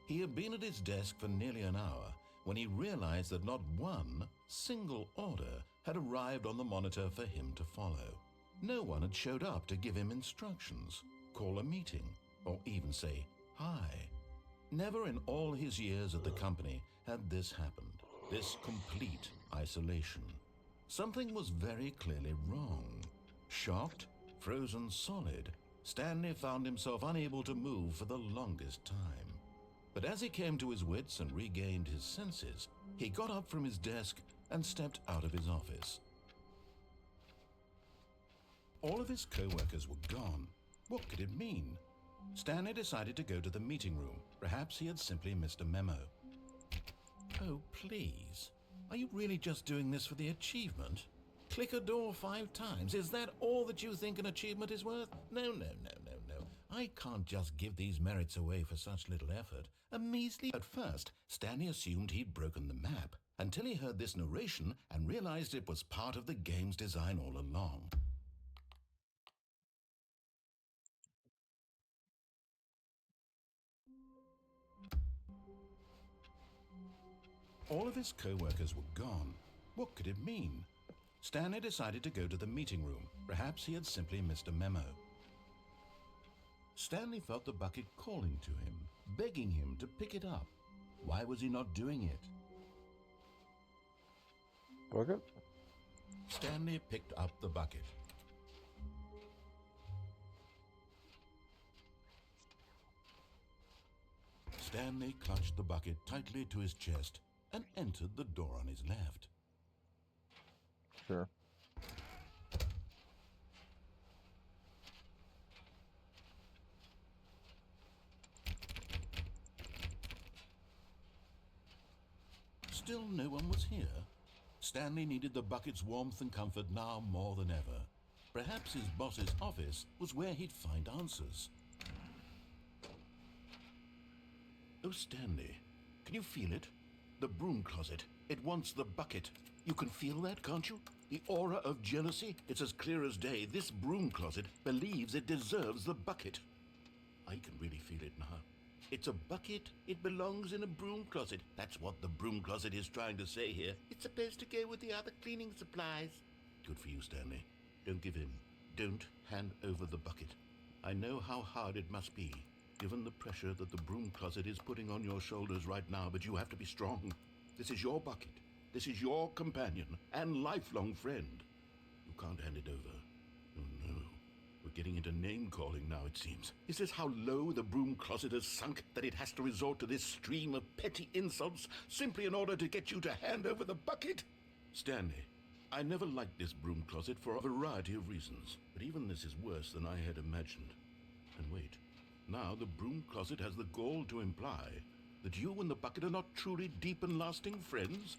He had been at his desk for nearly an hour when he realized that not one single order had arrived on the monitor for him to follow. No one had showed up to give him instructions, call a meeting, or even say hi. Never in all his years at the company had this happened, this complete isolation. Something was very clearly wrong. Shocked, frozen solid, Stanley found himself unable to move for the longest time. But as he came to his wits and regained his senses, he got up from his desk and stepped out of his office. All of his co-workers were gone. What could it mean? Stanley decided to go to the meeting room. Perhaps he had simply missed a memo. Oh, please. Are you really just doing this for the achievement? Click a door 5 times. Is that all that you think an achievement is worth? No. I can't just give these merits away for such little effort. A measly... At first, Stanley assumed he'd broken the map, until he heard this narration and realized it was part of the game's design all along. All of his co-workers were gone. What could it mean? Stanley decided to go to the meeting room. Perhaps he had simply missed a memo. Stanley felt the bucket calling to him, begging him to pick it up. Why was he not doing it? Bucket? Stanley picked up the bucket. Stanley clutched the bucket tightly to his chest and entered the door on his left. Sure. Still no one was here. Stanley needed the bucket's warmth and comfort now more than ever. Perhaps his boss's office was where he'd find answers. Oh, Stanley, can you feel it? The broom closet. It wants the bucket. You can feel that, can't you? The aura of jealousy, it's as clear as day. This broom closet believes it deserves the bucket. I can really feel it now. It's a bucket. It belongs in a broom closet. That's what the broom closet is trying to say here. It's supposed to go with the other cleaning supplies. Good for you, Stanley. Don't give in. Don't hand over the bucket. I know how hard it must be, given the pressure that the broom closet is putting on your shoulders right now, but you have to be strong. This is your bucket. This is your companion and lifelong friend. You can't hand it over. Oh, no. We're getting into name-calling now, it seems. Is this how low the broom closet has sunk, that it has to resort to this stream of petty insults simply in order to get you to hand over the bucket? Stanley, I never liked this broom closet for a variety of reasons, but even this is worse than I had imagined. And wait, now the broom closet has the gall to imply that you and the bucket are not truly deep and lasting friends?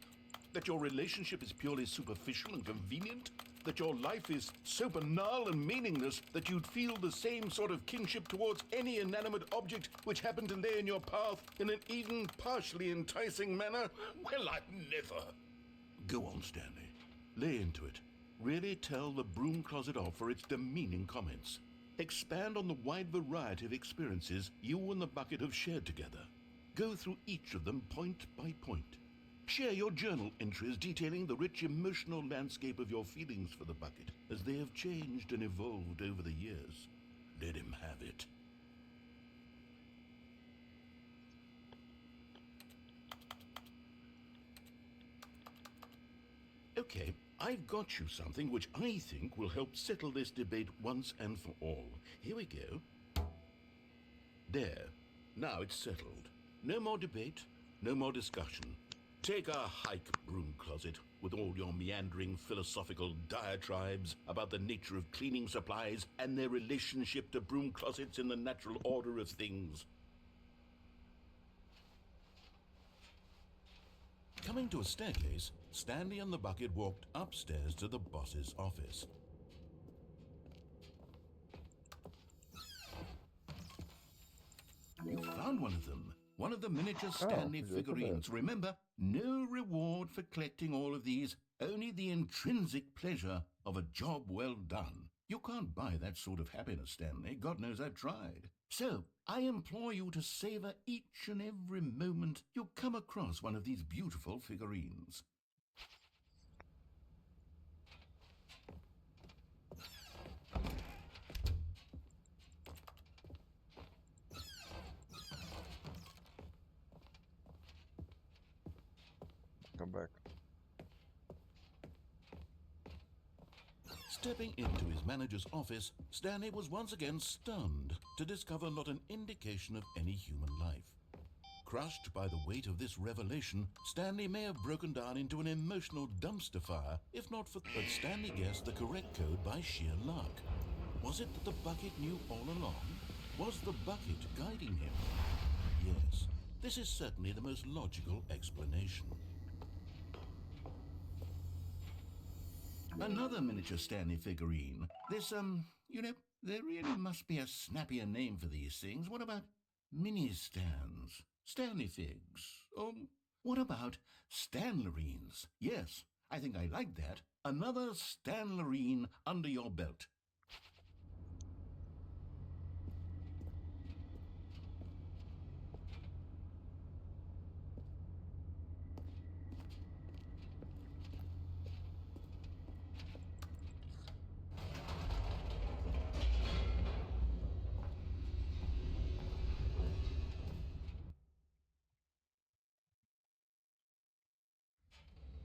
That your relationship is purely superficial and convenient? That your life is so banal and meaningless that you'd feel the same sort of kinship towards any inanimate object which happened to lay in your path in an even partially enticing manner? Well, I'd never. Go on, Stanley. Lay into it. Really tell the broom closet off for its demeaning comments. Expand on the wide variety of experiences you and the bucket have shared together. Go through each of them point by point. Share your journal entries detailing the rich emotional landscape of your feelings for the bucket as they have changed and evolved over the years. Let him have it. Okay, I've got you something which I think will help settle this debate once and for all. Here we go. There. Now it's settled. No more debate, no more discussion. Take a hike, broom closet, with all your meandering philosophical diatribes about the nature of cleaning supplies and their relationship to broom closets in the natural order of things. Coming to a staircase, Stanley and the bucket walked upstairs to the boss's office. You found one of them. One of the miniature Stanley look at figurines. that. Remember, no reward for collecting all of these, only the intrinsic pleasure of a job well done. You can't buy that sort of happiness, Stanley. God knows I've tried. So, I implore you to savor each and every moment you come across one of these beautiful figurines. Come back. Stepping into his manager's office, Stanley was once again stunned to discover not an indication of any human life. Crushed by the weight of this revelation, Stanley may have broken down into an emotional dumpster fire, if not for... But Stanley guessed the correct code by sheer luck. Was it that the bucket knew all along? Was the bucket guiding him? Yes, this is certainly the most logical explanation. Another miniature Stanley figurine. This, there really must be a snappier name for these things. What about mini-stands? Stanley figs? What about Stanlerines? Yes, I think I like that. Another Stanlerine under your belt.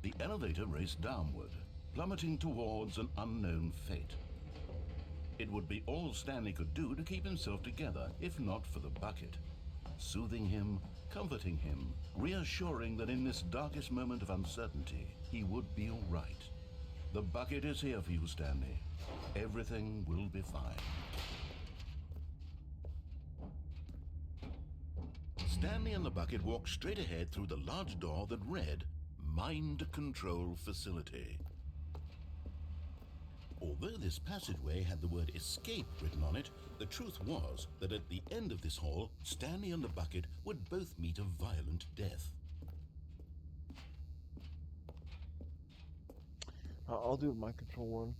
The elevator raced downward, plummeting towards an unknown fate. It would be all Stanley could do to keep himself together, if not for the bucket. Soothing him, comforting him, reassuring that in this darkest moment of uncertainty, he would be all right. The bucket is here for you, Stanley. Everything will be fine. Stanley and the bucket walked straight ahead through the large door that read, Mind Control Facility. Although this passageway had the word escape written on it, the truth was that at the end of this hall, Stanley and the bucket would both meet a violent death. I'll do my control one.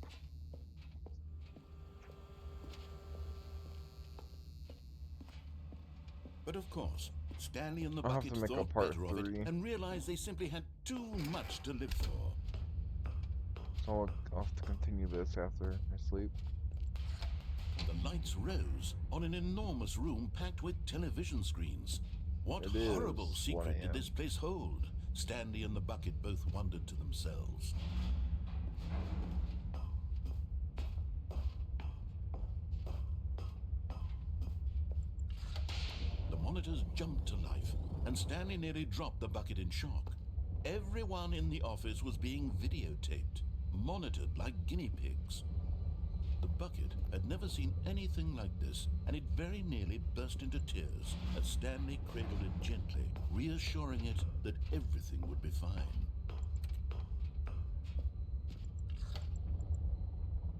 But of course, Stanley and the I'll have bucket to make a thought part better of it 3. and realized they simply had too much to live for. So I'll have to continue this after I sleep. The lights rose on an enormous room packed with television screens. What It is horrible 1 secret did a.m. this place hold? Stanley and the bucket both wondered to themselves. The monitors jumped to life, and Stanley nearly dropped the bucket in shock. Everyone in the office was being videotaped, monitored like guinea pigs. The bucket had never seen anything like this, and it very nearly burst into tears as Stanley cradled it gently, reassuring it that everything would be fine.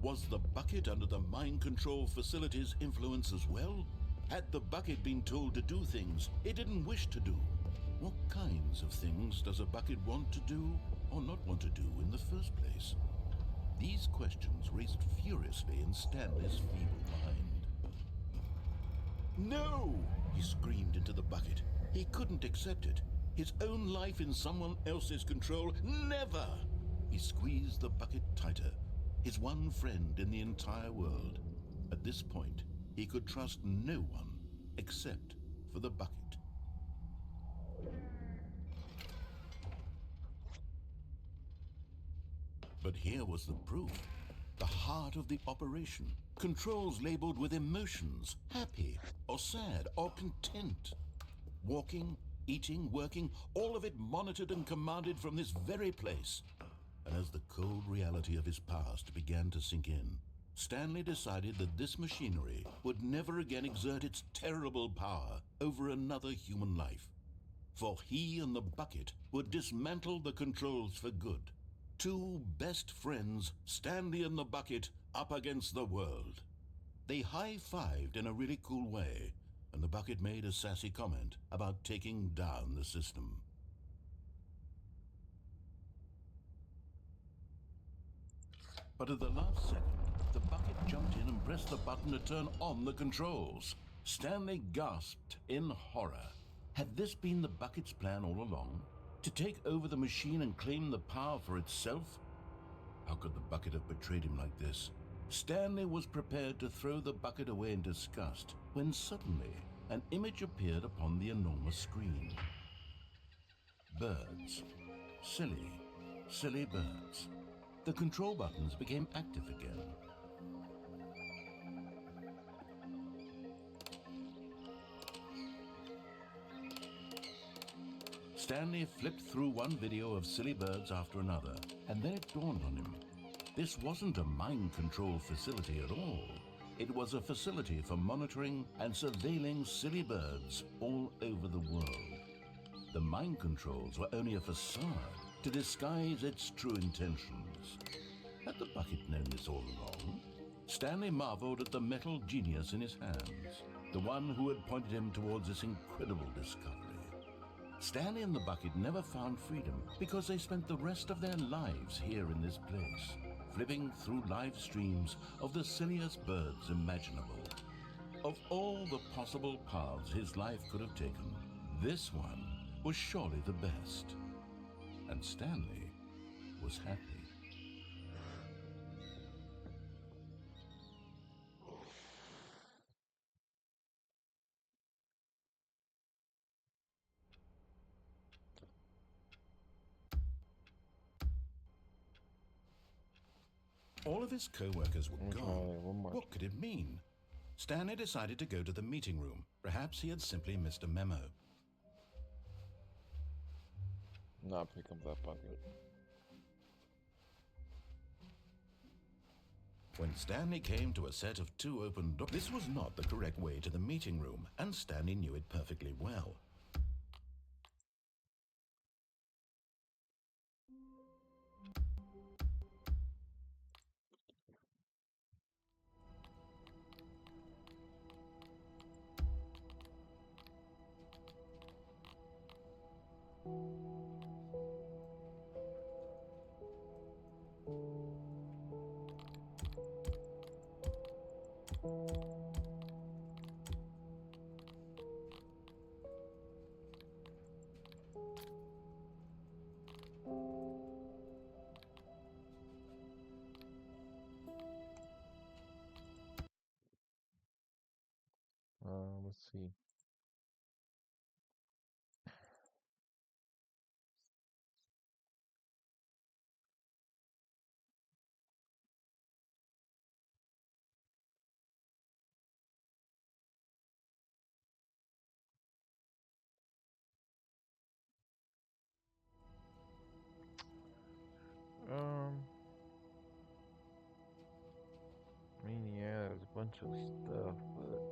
Was the bucket under the mind control facility's influence as well? Had the bucket been told to do things it didn't wish to do? What kinds of things does a bucket want to do or not want to do in the first place? These questions raced furiously in Stanley's feeble mind. No! He screamed into the bucket. He couldn't accept it. His own life in someone else's control, never! He squeezed the bucket tighter, his one friend in the entire world. At this point, he could trust no one except for the bucket. But here was the proof. The heart of the operation. Controls labeled with emotions, happy or sad or content. Walking, eating, working, all of it monitored and commanded from this very place. And as the cold reality of his past began to sink in, Stanley decided that this machinery would never again exert its terrible power over another human life. For he and the bucket would dismantle the controls for good. Two best friends, Stanley and the bucket, up against the world. They high-fived in a really cool way, and the bucket made a sassy comment about taking down the system. But at the last second, the bucket jumped in and pressed the button to turn on the controls. Stanley gasped in horror. Had this been the bucket's plan all along? To take over the machine and claim the power for itself? How could the bucket have betrayed him like this? Stanley was prepared to throw the bucket away in disgust when suddenly an image appeared upon the enormous screen. Birds. Silly, silly birds. The control buttons became active again. Stanley flipped through one video of silly birds after another, and then it dawned on him. This wasn't a mind control facility at all. It was a facility for monitoring and surveilling silly birds all over the world. The mind controls were only a facade to disguise its true intentions. Had the bucket known this all along? Stanley marveled at the metal genius in his hands, the one who had pointed him towards this incredible discovery. Stanley and the bucket never found freedom because they spent the rest of their lives here in this place, flipping through live streams of the silliest birds imaginable. Of all the possible paths his life could have taken, this one was surely the best. And Stanley was happy. All of his co-workers were Let me try gone. one more. What could it mean? Stanley decided to go to the meeting room. Perhaps he had simply missed a memo. Not pick up that bucket. When Stanley came to a set of 2 open doors, this was not the correct way to the meeting room, and Stanley knew it perfectly well. Let's see. I mean, yeah, there's a bunch of stuff, but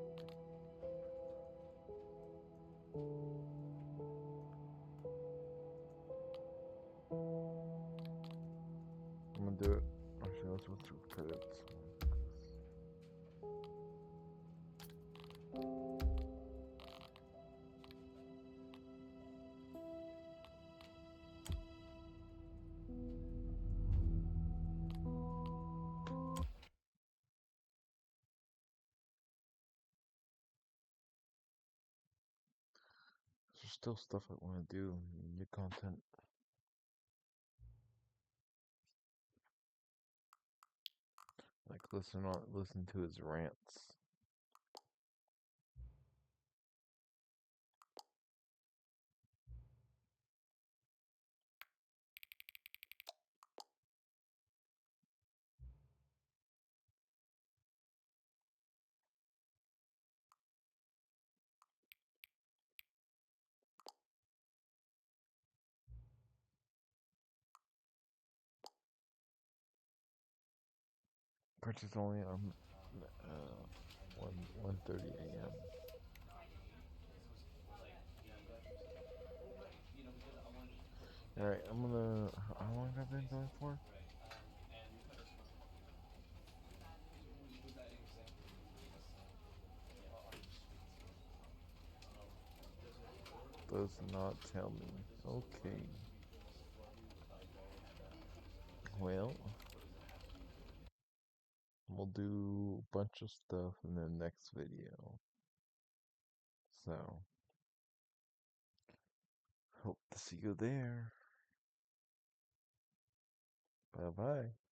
I'm gonna do it. Actually, let's go through credits. There's still stuff I want to do. New content. Like listen to his rants. Purchase only on 1:30 a.m. All right, I'm gonna. How long have I been going for? Does not tell me. Okay. Well, we'll do a bunch of stuff in the next video. So, hope to see you there. Bye bye.